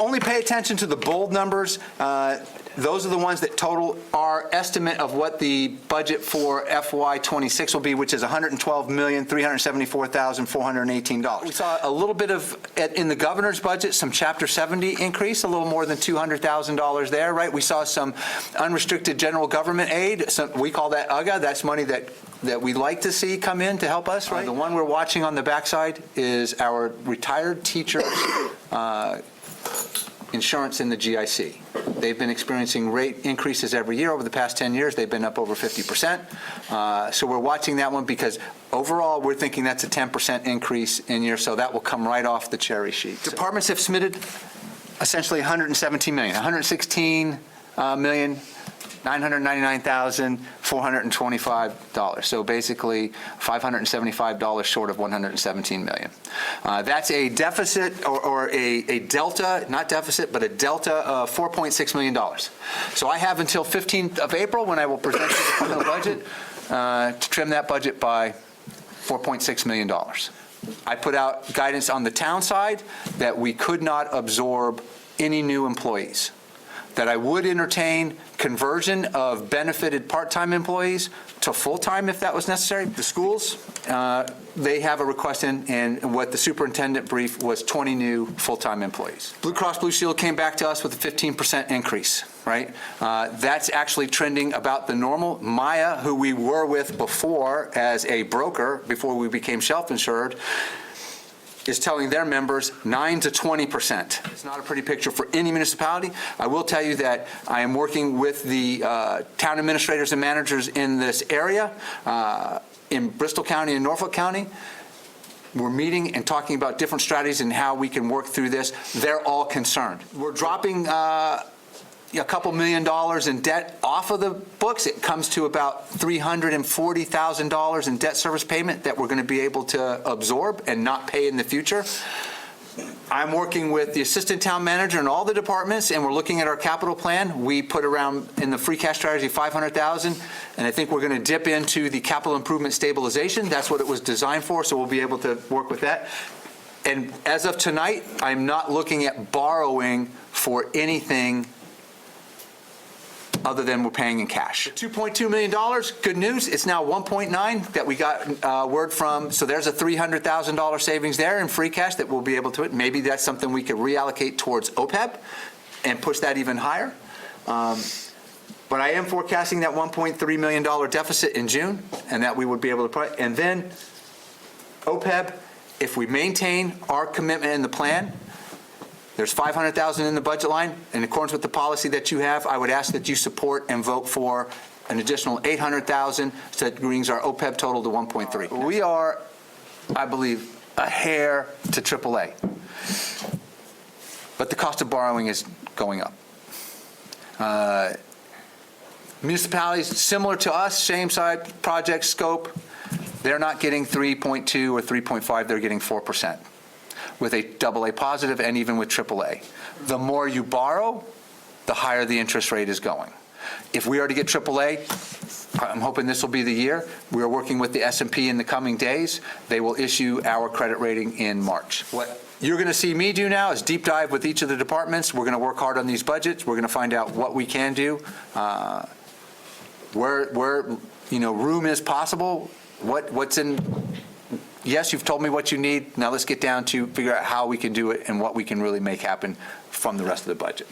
only pay attention to the bold numbers. Those are the ones that total our estimate of what the budget for FY26 will be, which is $112,374,418. We saw a little bit of, in the governor's budget, some Chapter 70 increase, a little more than $200,000 there, right? We saw some unrestricted general government aid. We call that UGA. That's money that we'd like to see come in to help us, right? The one we're watching on the backside is our retired teachers' insurance in the GIC. They've been experiencing rate increases every year. Over the past 10 years, they've been up over 50%. So we're watching that one because overall, we're thinking that's a 10% increase in year, so that will come right off the cherry sheet. Departments have submitted essentially $117 million, $116,999,425. So basically $575 short of $117 million. That's a deficit or a delta, not deficit, but a delta of $4.6 million. So I have until 15th of April when I will present the final budget to trim that budget by $4.6 million. I put out guidance on the town side that we could not absorb any new employees, that I would entertain conversion of benefited part-time employees to full-time if that was necessary. The schools, they have a request in, and what the superintendent brief was 20 new full-time employees. Blue Cross Blue Shield came back to us with a 15% increase, right? That's actually trending about the normal. Maya, who we were with before as a broker, before we became self-insured, is telling their members 9 to 20%. It's not a pretty picture for any municipality. I will tell you that I am working with the town administrators and managers in this area, in Bristol County and Norfolk County. We're meeting and talking about different strategies and how we can work through this. They're all concerned. We're dropping a couple $1 million in debt off of the books. It comes to about $340,000 in debt service payment that we're going to be able to absorb and not pay in the future. I'm working with the assistant town manager and all the departments, and we're looking at our capital plan. We put around in the free cash strategy $500,000, and I think we're going to dip into the capital improvement stabilization. That's what it was designed for, so we'll be able to work with that. And as of tonight, I'm not looking at borrowing for anything other than we're paying in cash. $2.2 million, good news, it's now 1.9 that we got word from, so there's a $300,000 savings there in free cash that we'll be able to, maybe that's something we could reallocate towards OPEB and push that even higher. But I am forecasting that $1.3 million deficit in June, and that we would be able to put, and then OPEB, if we maintain our commitment in the plan, there's $500,000 in the budget line. In accordance with the policy that you have, I would ask that you support and vote for an additional $800,000, so that brings our OPEB total to 1.3. We are, I believe, a hair to AAA, but the cost of borrowing is going up. Municipalities similar to us, same size project scope, they're not getting 3.2 or 3.5, they're getting 4%. With a AA positive and even with AAA. The more you borrow, the higher the interest rate is going. If we are to get AAA, I'm hoping this will be the year. We are working with the S&P in the coming days. They will issue our credit rating in March. What you're going to see me do now is deep dive with each of the departments. We're going to work hard on these budgets. We're going to find out what we can do, where room is possible, what's in. Yes, you've told me what you need. Now let's get down to figure out how we can do it and what we can really make happen from the rest of the budget.